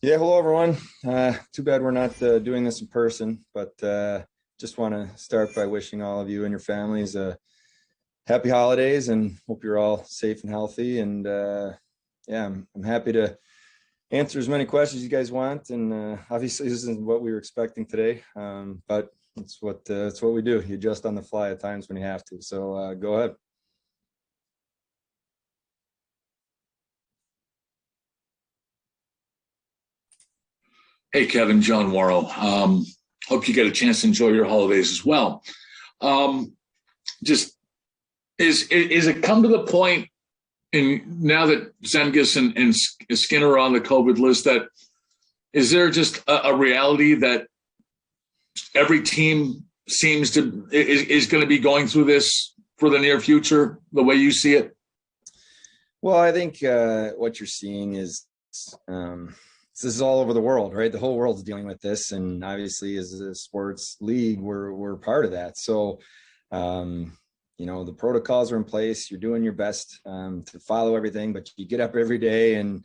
Yeah, hello everyone. Too bad we're not doing this in person, but just want to start by wishing all of you and your families happy holidays and hope you're all safe and healthy. And yeah, I'm happy to answer as many questions you guys want. And obviously, this isn't what we were expecting today, but it's what we do. You adjust on the fly at times when you have to. So go ahead. Hey, Kevin, John Worrell. Hope you get a chance to enjoy your holidays as well. Um, just is it come to the point, and now that Zemgus and Skinner are on the COVID list, that is there just a reality that every team seems to is going to be going through this for the near future, the way you see it? Well, I think what you're seeing is this is all over the world, right? The whole world's dealing with this, and obviously, as a sports league, we're part of that. So, the protocols are in place. You're doing your best to follow everything, but you get up every day and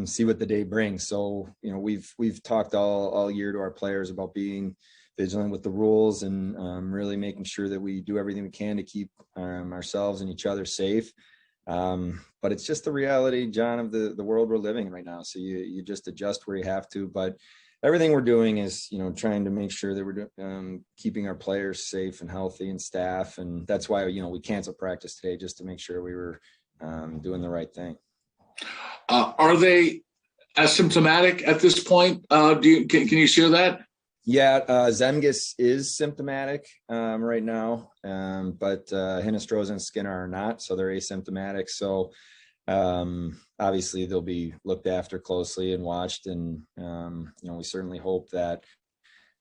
see what the day brings. So, we've talked all year to our players about being vigilant with the rules and really making sure that we do everything we can to keep ourselves and each other safe. But it's just the reality, John, of the world we're living in right now. So you just adjust where you have to, but everything we're doing is, trying to make sure that we're keeping our players safe and healthy and staff. And that's why, we canceled practice today just to make sure we were doing the right thing. Are they asymptomatic at this point? Can you share that? Yeah, Zemgus is symptomatic right now, but Hinostroza and Skinner are not, so they're asymptomatic. So obviously they'll be looked after closely and watched, and we certainly hope that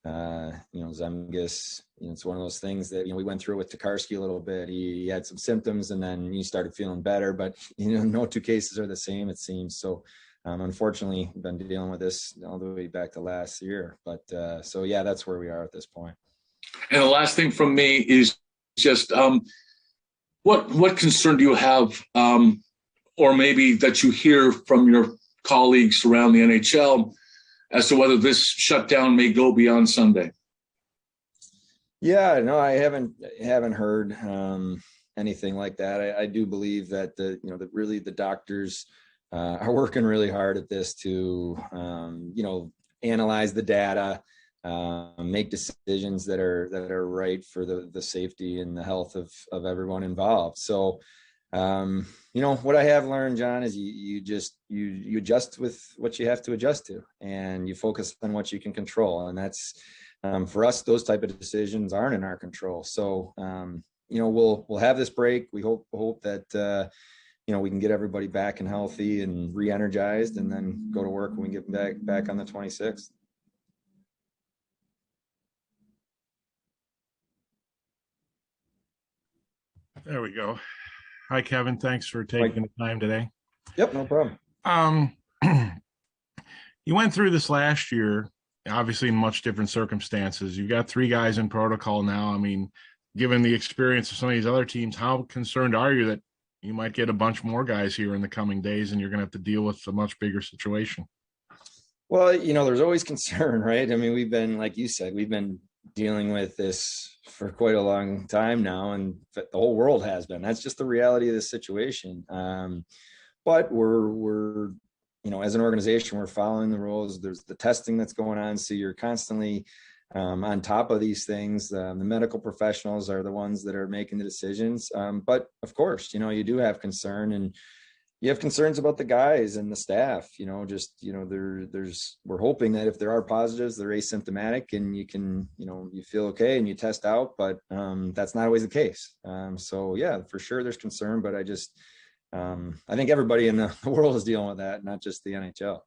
Zemgus. It's one of those things that we went through with Tokarski a little bit. He had some symptoms, and then he started feeling better, but no two cases are the same, it seems. So. Unfortunately, been dealing with this all the way back to last year. But so, yeah, that's where we are at this point. And the last thing from me is just what concern do you have, or maybe that you hear from your colleagues around the NHL as to whether this shutdown may go beyond Sunday? Yeah, no, I haven't heard anything like that. I do believe that the doctors are working really hard at this to, analyze the data, make decisions that are right for the safety and the health of everyone involved. So, what I have learned, John, is you adjust with what you have to adjust to, and you focus on what you can control. And that's, for us, those type of decisions aren't in our control. So, we'll have this break. We hope that, we can get everybody back and healthy and re-energized, and then go to work when we get back on the 26th. There we go. Hi, Kevin. Thanks for taking the time today. Yep, no problem. You went through this last year, obviously in much different circumstances. You've got 3 guys in protocol now. I mean, given the experience of some of these other teams, how concerned are you that you might get a bunch more guys here in the coming days and you're going to have to deal with a much bigger situation? Well, there's always concern, right? I mean, we've been, like you said, we've been dealing with this for quite a long time now, and the whole world has been. That's just the reality of the situation. But we're as an organization, we're following the rules. There's the testing that's going on, so you're constantly on top of these things. The medical professionals are the ones that are making the decisions. But of course, you do have concern, and you have concerns about the guys and the staff. We're hoping that if there are positives, they're asymptomatic and you can, you feel okay and you test out, but that's not always the case. So yeah, for sure there's concern, but I think everybody in the world is dealing with that, not just the NHL.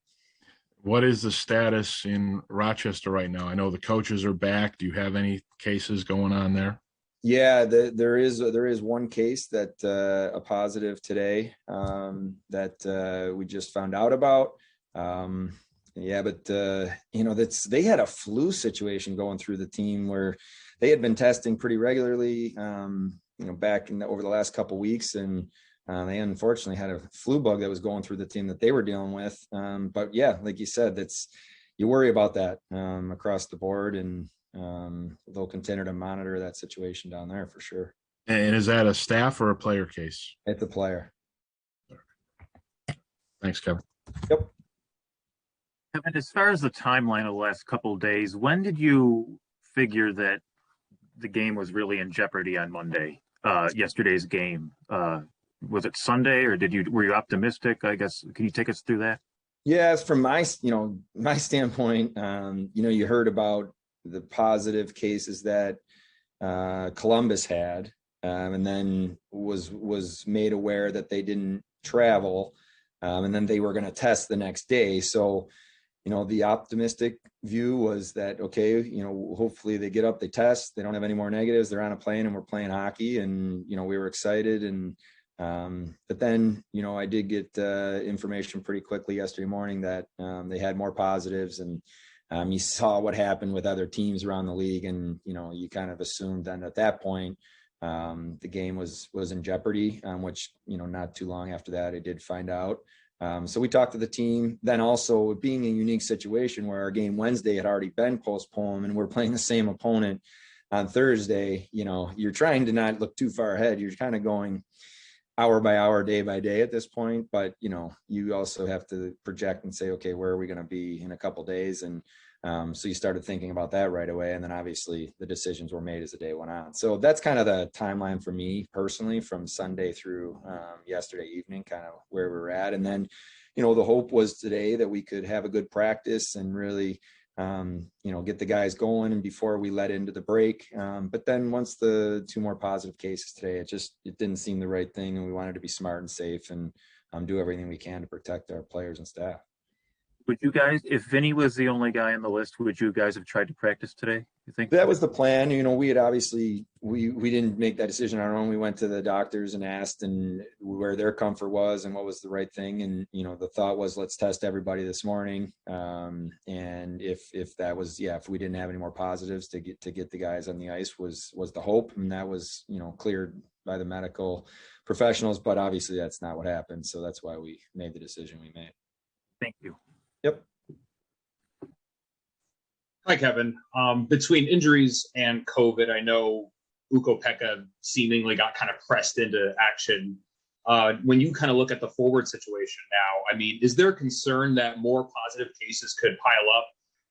What is the status in Rochester right now? I know the coaches are back. Do you have any cases going on there? Yeah, there is one case that a positive today that we just found out about. Yeah, but they had a flu situation going through the team where they had been testing pretty regularly, back over the last couple of weeks, and They unfortunately had a flu bug that was going through the team that they were dealing with. But yeah, like you said, you worry about that across the board, and they'll continue to monitor that situation down there for sure. And is that a staff or a player case? At the player. Thanks, Kevin. Yep. Kevin, as far as the timeline of the last couple of days, when did you figure that the game was really in jeopardy on Monday? Yesterday's game, was it Sunday, or were you optimistic? I guess, can you take us through that? Yeah, from my standpoint, you heard about the positive cases that Columbus had, and then was made aware that they didn't travel, and then they were going to test the next day. So, the optimistic view was that, okay, hopefully they get up, they test, they don't have any more negatives, they're on a plane and we're playing hockey, and we were excited. And but then I did get information pretty quickly yesterday morning that they had more positives, and you saw what happened with other teams around the league, and you kind of assumed then at that point the game was in jeopardy, which not too long after that I did find out. So we talked to the team. Then also, being a unique situation where our game Wednesday had already been postponed and we're playing the same opponent on Thursday, you're trying to not look too far ahead. You're kind of going hour by hour, day by day at this point. But, you also have to project and say, okay, where are we going to be in a couple of days? And so you started thinking about that right away. And then obviously the decisions were made as the day went on. So that's kind of the timeline for me personally, from Sunday through yesterday evening, kind of where we were at. And then, the hope was today that we could have a good practice and really, get the guys going and before we let into the break. But then once the two more positive cases today, it didn't seem the right thing. And we wanted to be smart and safe and do everything we can to protect our players and staff. Would you guys, if Vinny was the only guy on the list, would you guys have tried to practice today, you think? That was the plan. We had obviously, we didn't make that decision on our own. We went to the doctors and asked and where their comfort was and what was the right thing. And, the thought was, let's test everybody this morning. And if that was, if we didn't have any more positives to get the guys on the ice was the hope. And that was, cleared by the medical professionals, but obviously that's not what happened. So that's why we made the decision we made. Thank you. Yep. Hi, Kevin. Between injuries and COVID, I know Ukko-Pekka seemingly got kind of pressed into action. When you kind of look at the forward situation now, is there a concern that more positive cases could pile up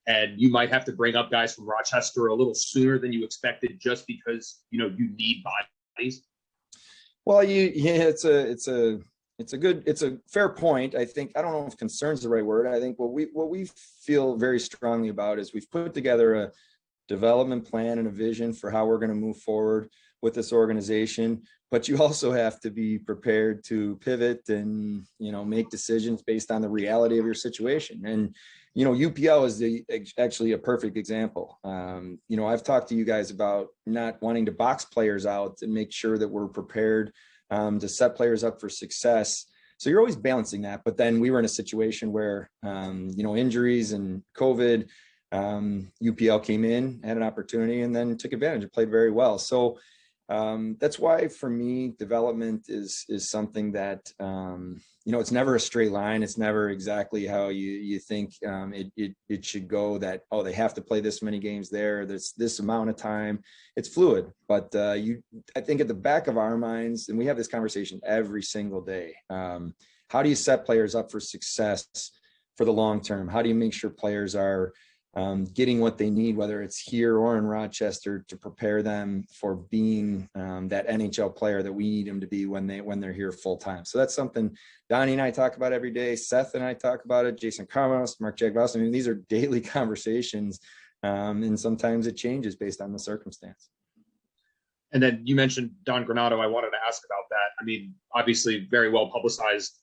and you might have to bring up guys from Rochester a little sooner than you expected just because, you need bodies? Well, it's a fair point. I think, I don't know if concern is the right word. I think what we feel very strongly about is we've put together a development plan and a vision for how we're going to move forward with this organization, but you also have to be prepared to pivot and, make decisions based on the reality of your situation. And, UPL is actually a perfect example. I've talked to you guys about not wanting to box players out and make sure that we're prepared to set players up for success. So you're always balancing that. But then we were in a situation where, injuries and COVID, UPL came in, had an opportunity, and then took advantage and played very well. So that's why for me, development is something that, it's never a straight line. It's never exactly how you think it should go, that, oh, they have to play this many games there. There's this amount of time. It's fluid. But I think at the back of our minds, and we have this conversation every single day, how do you set players up for success for the long term? How do you make sure players are getting what they need, whether it's here or in Rochester, to prepare them for being that NHL player that we need them to be when they're here full time. So that's something Donnie and I talk about every day. Seth and I talk about it. Jason Carmos, Mark Jagvos. These are daily conversations, and sometimes it changes based on the circumstance. And then you mentioned Don Granato. I wanted to ask about that. Obviously very well publicized,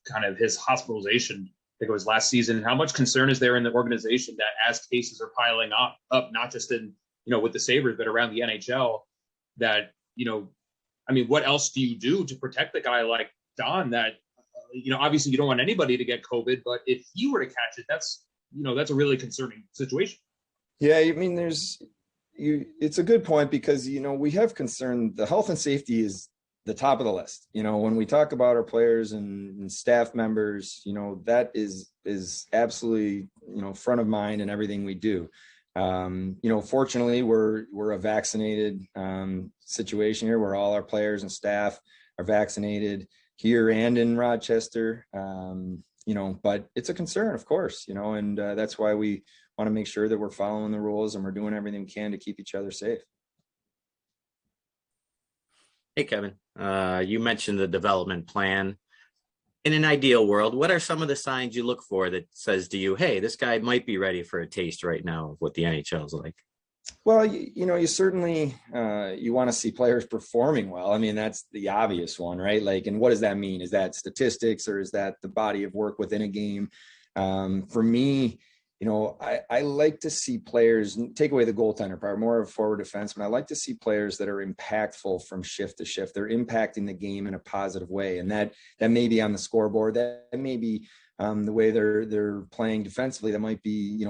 kind of his hospitalization. I think it was last season. How much concern is there in the organization that as cases are piling up, not just in, with the Sabres, but around the NHL, that, what else do you do to protect the guy like Don that, obviously you don't want anybody to get COVID, but if he were to catch it, that's a really concerning situation. Yeah. It's a good point because, we have concern. The health and safety is the top of the list. When we talk about our players and staff members, that is absolutely, front of mind in everything we do. Fortunately, we're a vaccinated situation here where all our players and staff are vaccinated here and in Rochester. But it's a concern, of course, and that's why we want to make sure that we're following the rules and we're doing everything we can to keep each other safe. Hey, Kevin, you mentioned the development plan. In an ideal world, what are some of the signs you look for that says to you, hey, this guy might be ready for a taste right now of what the NHL is like? Well, you certainly you want to see players performing well. I mean, that's the obvious one, right? Like, and what does that mean? Is that statistics or is that the body of work within a game? For me, I like to see players, take away the goaltender part, more of a forward defenseman. I like to see players that are impactful from shift to shift. They're impacting the game in a positive way. And that may be on the scoreboard. That may be the way they're playing defensively. That might be,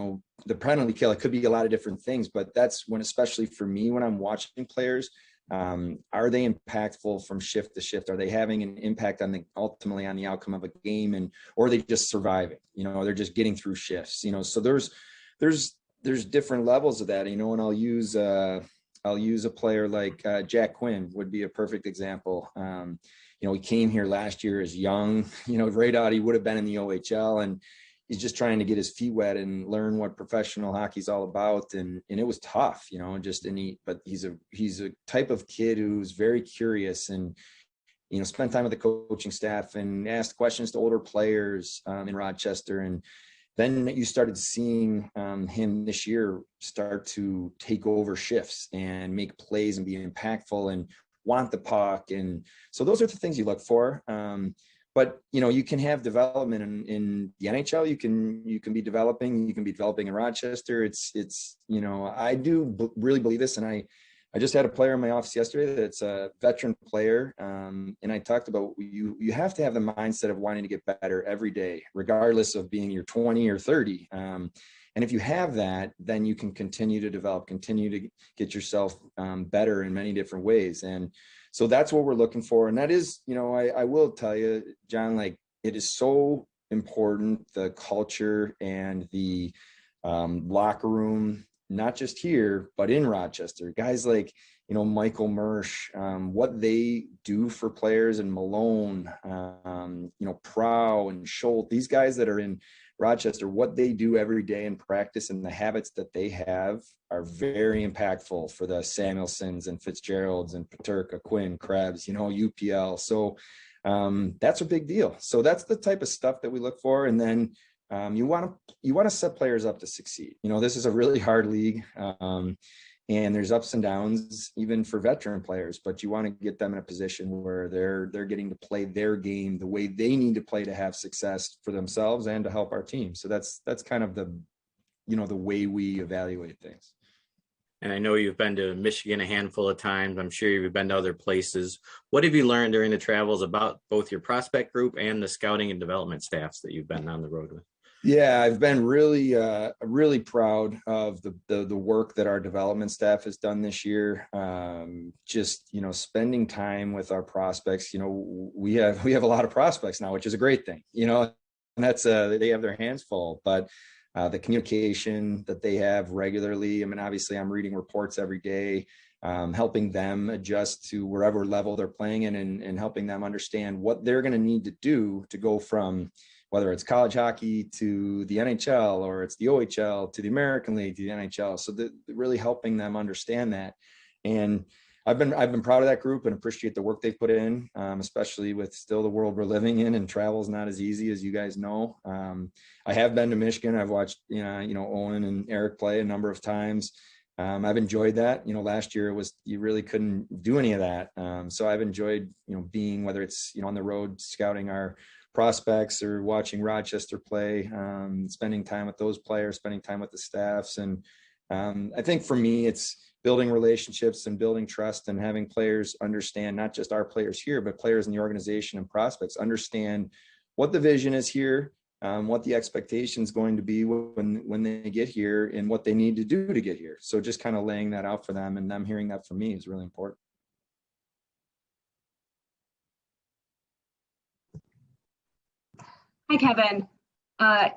the penalty kill. It could be a lot of different things, but that's when, especially for me, when I'm watching players, are they impactful from shift to shift? Are they having an impact ultimately on the outcome of a game, or are they just surviving? They're just getting through shifts. So there's different levels of that. And I'll use a player like Jack Quinn would be a perfect example. He came here last year as young. Right out, he would have been in the OHL, and he's just trying to get his feet wet and learn what professional hockey's all about. And it was tough, but he's a type of kid who's very curious and, spent time with the coaching staff and asked questions to older players in Rochester. And then you started seeing him this year start to take over shifts and make plays and be impactful and want the puck. And so those are the things you look for. But you can have development in the NHL. You can be developing. You can be developing in Rochester. It's I do really believe this, and I just had a player in my office yesterday that's a veteran player, and I talked about you have to have the mindset of wanting to get better every day, regardless of being you're 20 or 30. And if you have that, then you can continue to develop, continue to get yourself better in many different ways. And so that's what we're looking for. And that is, I will tell you, John, like, it is so important, the culture and the locker room, not just here, but in Rochester. Guys like, Michael Mersch, what they do for players, and Malone, Prow and Schultz, these guys that are in Rochester, what they do every day in practice and the habits that they have are very impactful for the Samuelsons and Fitzgeralds and Peterka, Quinn, Krebs, UPL. So that's a big deal. So that's the type of stuff that we look for. And then you want to set players up to succeed. This is a really hard league. And there's ups and downs even for veteran players, but you want to get them in a position where they're getting to play their game the way they need to play to have success for themselves and to help our team. So that's kind of the way we evaluate things. And I know you've been to Michigan a handful of times. I'm sure you've been to other places. What have you learned during the travels about both your prospect group and the scouting and development staffs that you've been on the road with? Yeah, I've been really proud of the work that our development staff has done this year. Just, spending time with our prospects. We have a lot of prospects now, which is a great thing, and that's they have their hands full, but the communication that they have regularly. I mean, obviously I'm reading reports every day, helping them adjust to wherever level they're playing in, and helping them understand what they're going to need to do to go from whether it's college hockey to the NHL, or it's the OHL to the American League to the NHL. So really helping them understand that. And I've been proud of that group and appreciate the work they've put in, especially with still the world we're living in, and travel is not as easy as you guys know. I have been to Michigan. I've watched, Owen and Eric play a number of times. I've enjoyed that. Last year you really couldn't do any of that. So I've enjoyed, being, whether it's, on the road scouting our prospects or watching Rochester play, spending time with those players, spending time with the staffs. And I think for me, it's building relationships and building trust, and having players understand, not just our players here, but players in the organization and prospects understand what the vision is here, what the expectation is going to be when they get here, and what they need to do to get here. So just kind of laying that out for them, and them hearing that from me is really important. Hi, Kevin.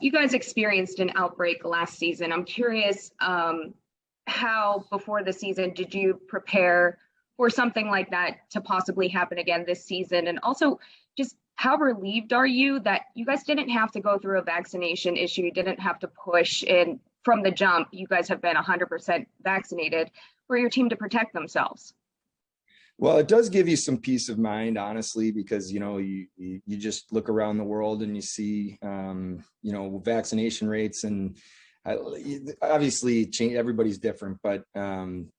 You guys experienced an outbreak last season. I'm curious, how before the season did you prepare for something like that to possibly happen again this season? And also, just how relieved are you that you guys didn't have to go through a vaccination issue? You didn't have to push in from the jump. You guys have been 100% vaccinated for your team to protect themselves. Well, it does give you some peace of mind, honestly, because you just look around the world and you see vaccination rates, and obviously everybody's different, but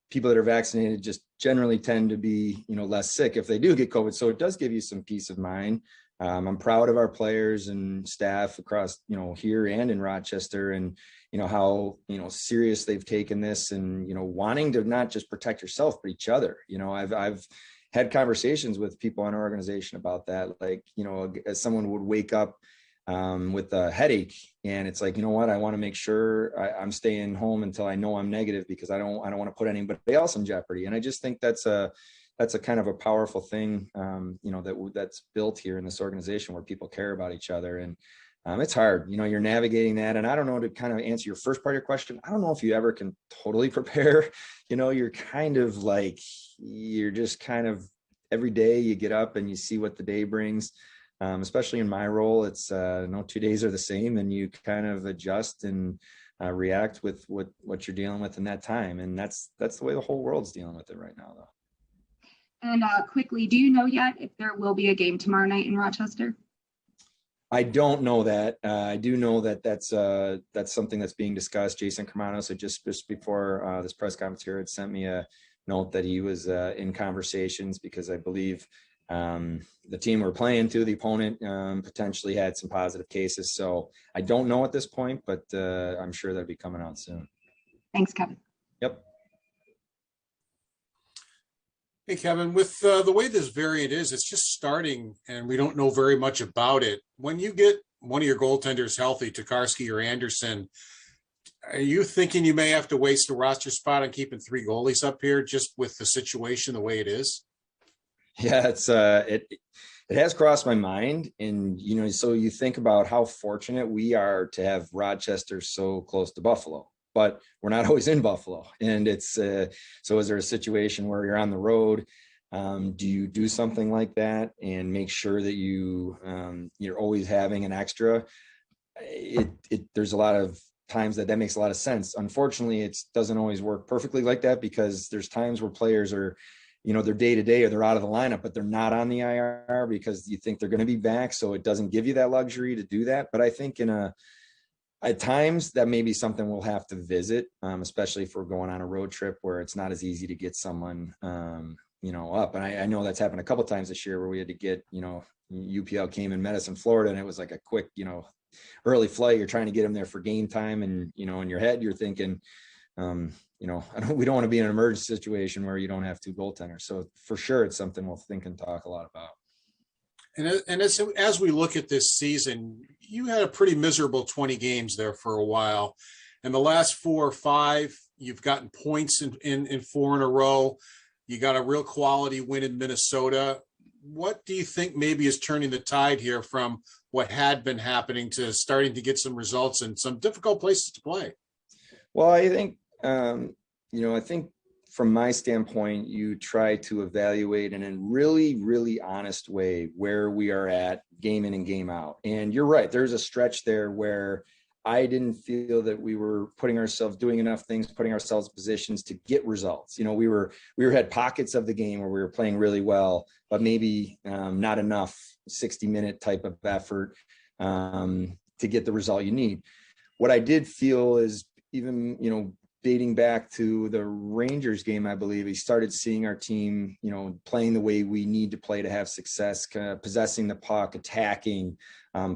people that are vaccinated just generally tend to be less sick if they do get COVID. So it does give you some peace of mind. I'm proud of our players and staff across here and in Rochester, and how serious they've taken this, and wanting to not just protect yourself but each other. I've had conversations with people in our organization about that, like as someone would wake up with a headache, and it's like, what, I want to make sure I'm staying home until I know I'm negative, because I don't want to put anybody else in jeopardy. And I just think that's a kind of a powerful thing, that's built here in this organization, where people care about each other. And it's hard, you're navigating that. And I don't know, to kind of answer your first part of your question, I don't know if you ever can totally prepare. You're kind of like, you're just kind of, every day you get up and you see what the day brings. Especially in my role, it's no 2 days are the same, and you kind of adjust and react with what you're dealing with in that time. And that's the way the whole world's dealing with it right now, though. And quickly, do you know yet if there will be a game tomorrow night in Rochester? I don't know that. I do know that that's something that's being discussed. Jason Carmanos had just before this press conference here had sent me a note that he was in conversations, because I believe the team we're playing to, the opponent, potentially had some positive cases. So I don't know at this point, but I'm sure that'll be coming out soon. Thanks, Kevin. Yep. Hey, Kevin, with the way this variant is, it's just starting and we don't know very much about it. When you get one of your goaltenders healthy, Tokarski or Anderson, are you thinking you may have to waste a roster spot on keeping 3 goalies up here just with the situation the way it is? Yeah, it's it has crossed my mind. And so you think about how fortunate we are to have Rochester so close to Buffalo, but we're not always in Buffalo. And it's so is there a situation where you're on the road? Do you do something like that and make sure that you're always having an extra? There's a lot of times that makes a lot of sense. Unfortunately, it doesn't always work perfectly like that, because there's times where players are, they're day to day, or they're out of the lineup, but they're not on the IR because you think they're going to be back. So it doesn't give you that luxury to do that. But I think at times that may be something we'll have to visit, especially if we're going on a road trip where it's not as easy to get someone, up. And I know that's happened a couple of times this year where we had to get, UPL came and met us in Florida, and it was like a quick, early flight. You're trying to get them there for game time, and in your head you're thinking, we don't want to be in an emergency situation where you don't have 2 goaltenders. So for sure, it's something we'll think and talk a lot about. And as we look at this season, you had a pretty miserable 20 games there for a while, and the last 4 or 5, you've gotten points in 4 in a row. You got a real quality win in Minnesota. What do you think maybe is turning the tide here from what had been happening to starting to get some results in some difficult places to play? Well, I think, I think from my standpoint, you try to evaluate in a really, really honest way where we are at game in and game out. And you're right. There's a stretch there where I didn't feel that we were doing enough things, putting ourselves in positions to get results. We had pockets of the game where we were playing really well, but maybe not enough 60-minute type of effort to get the result you need. What I did feel is, even, dating back to the Rangers game, I believe, we started seeing our team, playing the way we need to play to have success, kind of possessing the puck, attacking,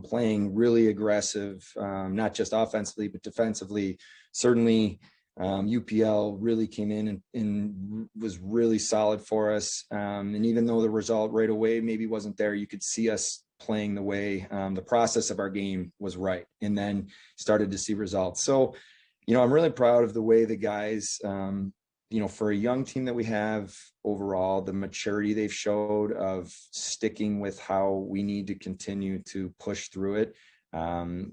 playing really aggressive, not just offensively, but defensively. Certainly, UPL really came in and was really solid for us. And even though the result right away maybe wasn't there, you could see us playing the way the process of our game was right, and then started to see results. So, I'm really proud of the way the guys, for a young team that we have overall, the maturity they've showed of sticking with how we need to continue to push through it.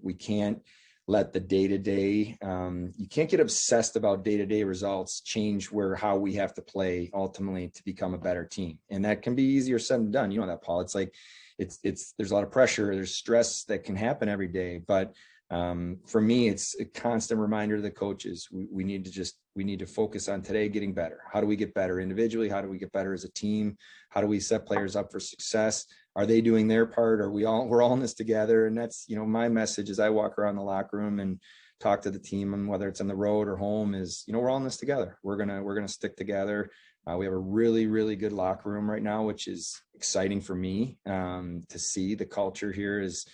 We can't let the day-to-day, you can't get obsessed about day-to-day results change how we have to play ultimately to become a better team. And that can be easier said than done. You know that, Paul. It's like, there's a lot of pressure, there's stress that can happen every day. But for me, it's a constant reminder to the coaches. We need to focus on today getting better. How do we get better individually? How do we get better as a team? How do we set players up for success? Are they doing their part? We're all in this together? And that's, my message as I walk around the locker room and talk to the team, and whether it's on the road or home, is, we're all in this together. We're going to stick together. We have a really, really good locker room right now, which is exciting for me to see. The culture here is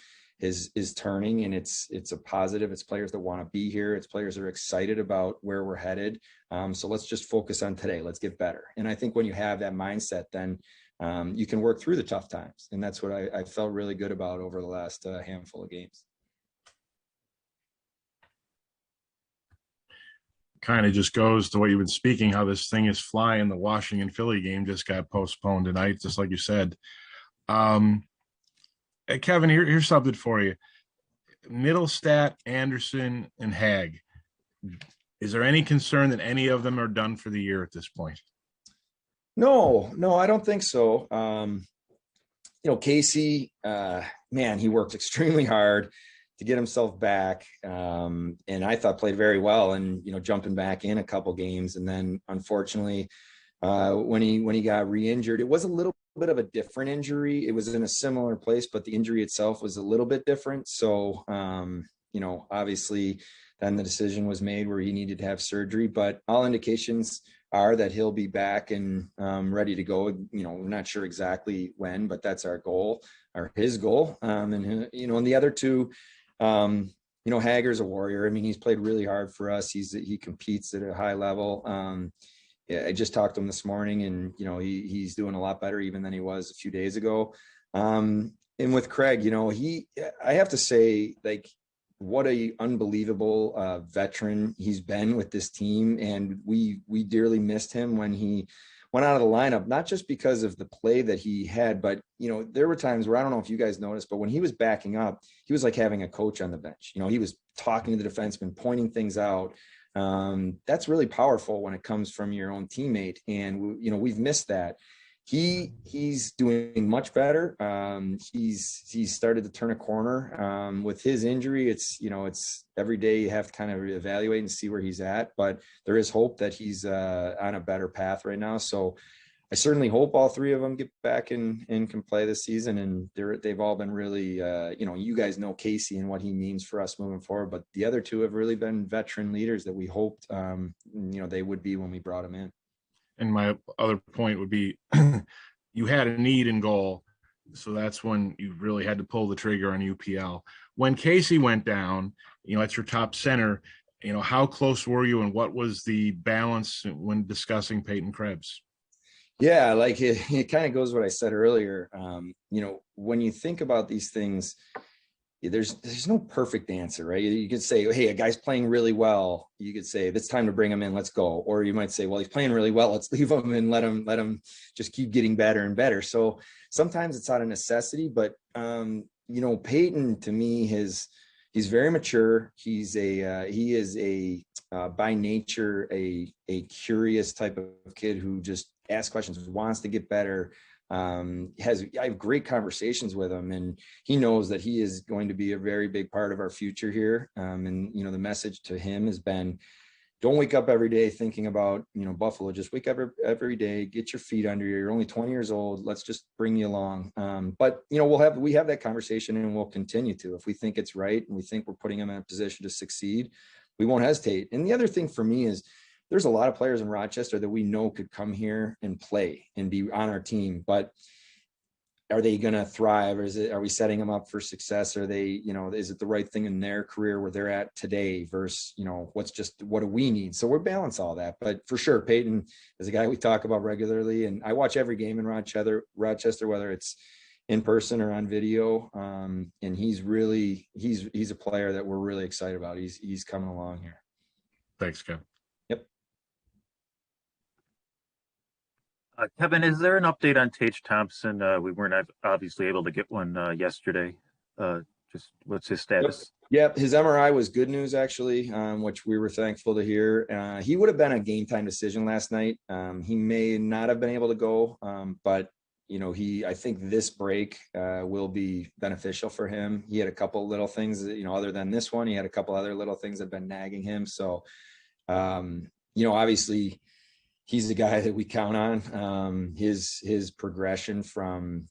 turning, and it's a positive. It's players that want to be here. It's players that are excited about where we're headed. So let's just focus on today. Let's get better. And I think when you have that mindset, then you can work through the tough times. And that's what I felt really good about over the last handful of games. Kind of just goes to what you've been speaking, how this thing is flying. The Washington Philly game just got postponed tonight, just like you said. Hey, Kevin, here's something for you. Middlestat, Anderson, and Hag. Is there any concern that any of them are done for the year at this point? No, I don't think so. Casey, man, he worked extremely hard to get himself back. And I thought played very well, and, jumping back in a couple games. And then unfortunately, when he got re-injured, it was a little bit of a different injury. It was in a similar place, but the injury itself was a little bit different. So, obviously then the decision was made where he needed to have surgery, but all indications are that he'll be back and ready to go. We're not sure exactly when, but that's our goal, or his goal. And the other two, Hager's a warrior. I mean, he's played really hard for us. He competes at a high level. Yeah, I just talked to him this morning, and he's doing a lot better even than he was a few days ago. And with Craig, I have to say, like, what a unbelievable veteran he's been with this team, and we dearly missed him when he went out of the lineup. Not just because of the play that he had, but there were times where, I don't know if you guys noticed, but when he was backing up, he was like having a coach on the bench. He was talking to the defenseman, pointing things out. That's really powerful when it comes from your own teammate. And, we've missed that. He's doing much better. He's started to turn a corner. With his injury, it's every day you have to kind of evaluate and see where he's at, but there is hope that he's on a better path right now. So I certainly hope all three of them get back and can play this season. And they've all been really, you guys know Casey and what he means for us moving forward, but the other two have really been veteran leaders that we hoped, they would be when we brought them in. And my other point would be, you had a need in goal. So that's when you really had to pull the trigger on UPL. When Casey went down, at your top center, how close were you, and what was the balance when discussing Peyton Krebs? Yeah, like it kind of goes what I said earlier. When you think about these things, there's no perfect answer, right? You could say, hey, a guy's playing really well. You could say, it's time to bring him in, let's go. Or you might say, well, he's playing really well, let's leave him and let him just keep getting better and better. So sometimes it's out of necessity, but Peyton, to me, he's very mature. He is by nature a curious type of kid who just asks questions, wants to get better. I have great conversations with him, and he knows that he is going to be a very big part of our future here. And the message to him has been, don't wake up every day thinking about Buffalo. Just wake up every day, get your feet under you. You're only 20 years old. Let's just bring you along. But we have that conversation, and we'll continue to. If we think it's right and we think we're putting him in a position to succeed, we won't hesitate. And the other thing for me is, there's a lot of players in Rochester that we know could come here and play and be on our team, but are they going to thrive? Or are we setting them up for success? Are they, is it the right thing in their career where they're at today versus, what do we need? So we're balance all that, but for sure, Peyton is a guy we talk about regularly, and I watch every game in Rochester, whether it's in person or on video. And he's a player that we're really excited about. He's coming along here. Thanks, Kevin. Kevin, is there an update on Tage Thompson? We weren't obviously able to get one yesterday. Just what's his status? Yep, his MRI was good news actually, which we were thankful to hear. He would have been a game time decision last night. He may not have been able to go, but I think this break will be beneficial for him. He had a couple little things that, other than this one, he had a couple other little things that have been nagging him. So, obviously he's the guy that we count on. His progression from,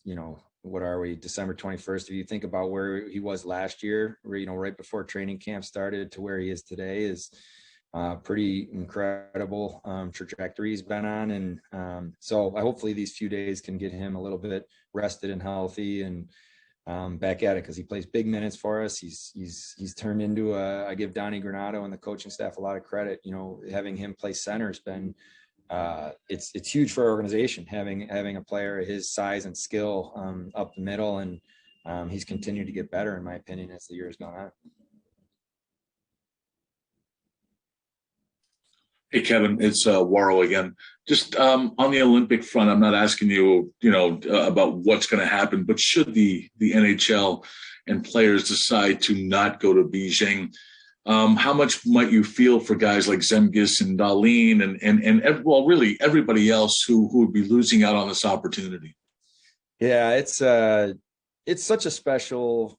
what are we, December 21st? If you think about where he was last year, right before training camp started to where he is today is pretty incredible trajectory he's been on. And so hopefully these few days can get him a little bit rested and healthy and back at it, because he plays big minutes for us. He's turned into I give Donnie Granado and the coaching staff a lot of credit. Having him play center has been it's huge for our organization, having a player his size and skill up the middle, and he's continued to get better in my opinion as the years gone on. Hey, Kevin, it's Warren again. Just on the Olympic front, I'm not asking you, about what's going to happen, but should the NHL and players decide to not go to Beijing, how much might you feel for guys like Zemgus and Darlene and really everybody else who would be losing out on this opportunity? Yeah, it's such a special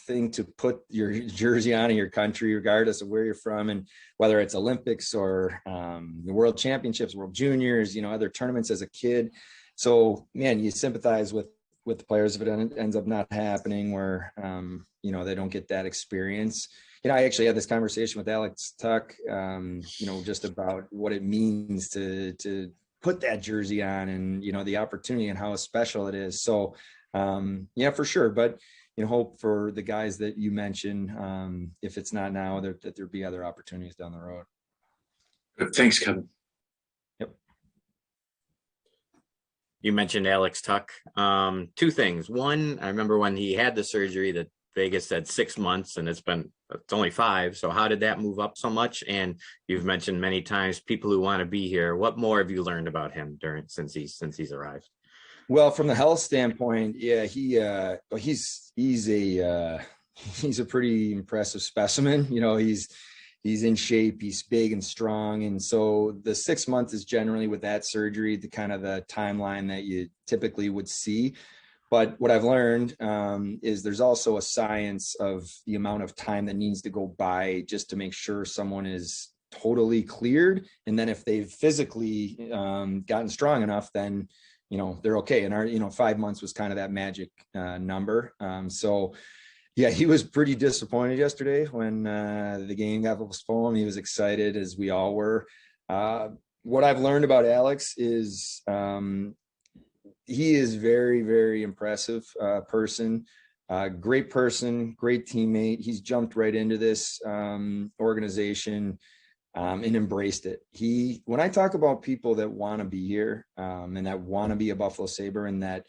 thing to put your jersey on in your country, regardless of where you're from, and whether it's Olympics or the World Championships, World Juniors, other tournaments as a kid. So, man, you sympathize with the players if it ends up not happening, where they don't get that experience. I actually had this conversation with Alex Tuck, just about what it means to put that jersey on, and the opportunity and how special it is. So, yeah, for sure. But hope for the guys that you mentioned, if it's not now, that there'll be other opportunities down the road. Thanks, Kevin. Yep. You mentioned Alex Tuck. Two things. One, I remember when he had the surgery that Vegas said 6 months, and it's only 5. So how did that move up so much? And you've mentioned many times people who want to be here. What more have you learned about him since he's arrived? Well, from the health standpoint, yeah, he's a pretty impressive specimen. He's in shape, he's big and strong. And so the 6 months is generally, with that surgery, the kind of the timeline that you typically would see. But what I've learned is there's also a science of the amount of time that needs to go by just to make sure someone is totally cleared. And then if they've physically gotten strong enough, then, they're okay. And our, 5 months was kind of that magic number. So yeah, he was pretty disappointed yesterday when the game got postponed. He was excited, as we all were. What I've learned about Alex is he is very, very impressive person, great person, great teammate. He's jumped right into this organization and embraced it. When I talk about people that want to be here and that want to be a Buffalo Sabre and that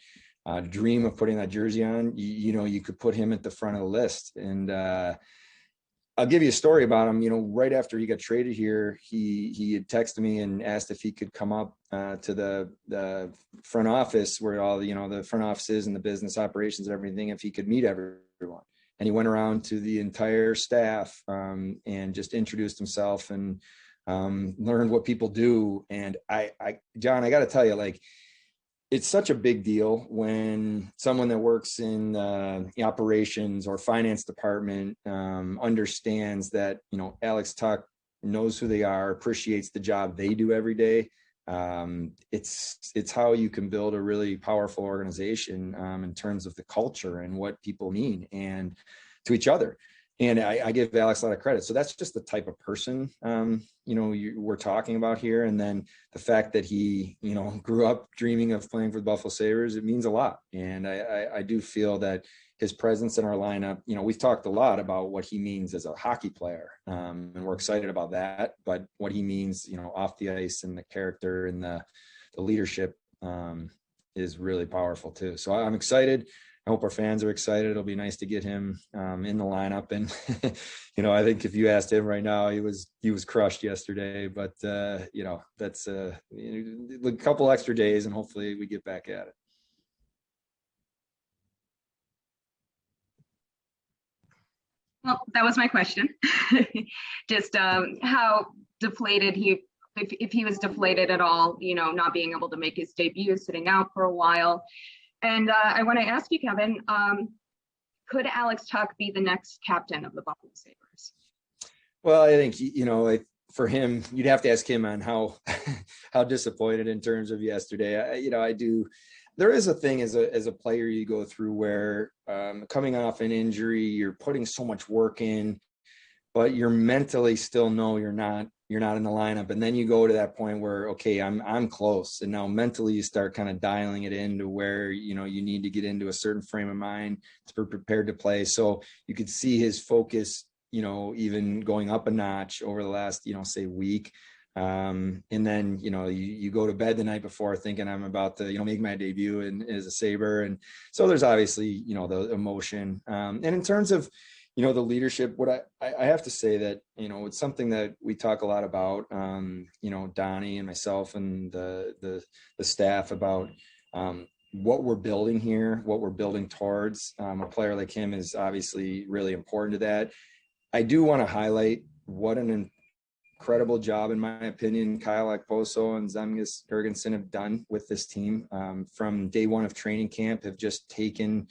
dream of putting that jersey on, you could put him at the front of the list. And I'll give you a story about him. Right after he got traded here, he had texted me and asked if he could come up to the front office where all the front offices and the business operations and everything, if he could meet everyone. And he went around to the entire staff and just introduced himself and learned what people do. And John, I got to tell you, it's such a big deal when someone that works in the operations or finance department understands that, Alex Tuck knows who they are, appreciates the job they do every day. It's how you can build a really powerful organization in terms of the culture and what people mean and to each other. And I give Alex a lot of credit. So that's just the type of person, we're talking about here. And then the fact that he, grew up dreaming of playing for the Buffalo Sabres, it means a lot. And I do feel that his presence in our lineup, we've talked a lot about what he means as a hockey player. And we're excited about that. But what he means, off the ice and the character and the leadership is really powerful too. So I'm excited. I hope our fans are excited. It'll be nice to get him in the lineup. And, I think if you asked him right now, he was crushed yesterday, but that's a couple extra days and hopefully we get back at it. Well, that was my question. Just how deflated if he was deflated at all, not being able to make his debut, sitting out for a while. And I want to ask you, Kevyn, could Alex Tuch be the next captain of the Buffalo Sabres? Well, I think, for him, you'd have to ask him on how how disappointed in terms of yesterday. I do. There is a thing as a player you go through where coming off an injury, you're putting so much work in, but you're mentally still know you're not in the lineup, and then you go to that point where, okay, I'm close, and now mentally you start kind of dialing it into where you need to get into a certain frame of mind to be prepared to play. So you could see his focus, even going up a notch over the last say week. And then you go to bed the night before thinking I'm about to make my debut as a Sabre, and so there's obviously the emotion, and in terms of the leadership, what I have to say that it's something that we talk a lot about, Donnie and myself and the staff about what we're building here, what we're building towards. A player like him is obviously really important to that. I do want to highlight what an incredible job, in my opinion, Kyle Okposo and Zemgus Girgensson have done with this team from day one of training camp. Have just taken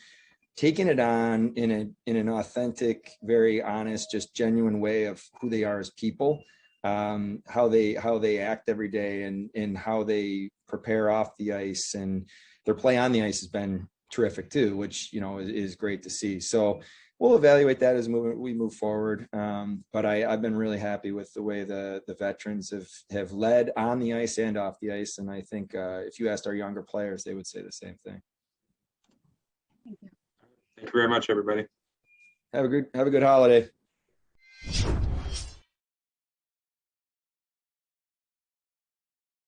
it on in an authentic, very honest, just genuine way of who they are as people, how they act every day, and how they prepare off the ice, and their play on the ice has been terrific too, which is great to see. So we'll evaluate that as we move forward. But I've been really happy with the way the veterans have led on the ice and off the ice. And I think if you asked our younger players, they would say the same thing. Thank you very much, everybody. Have a good holiday.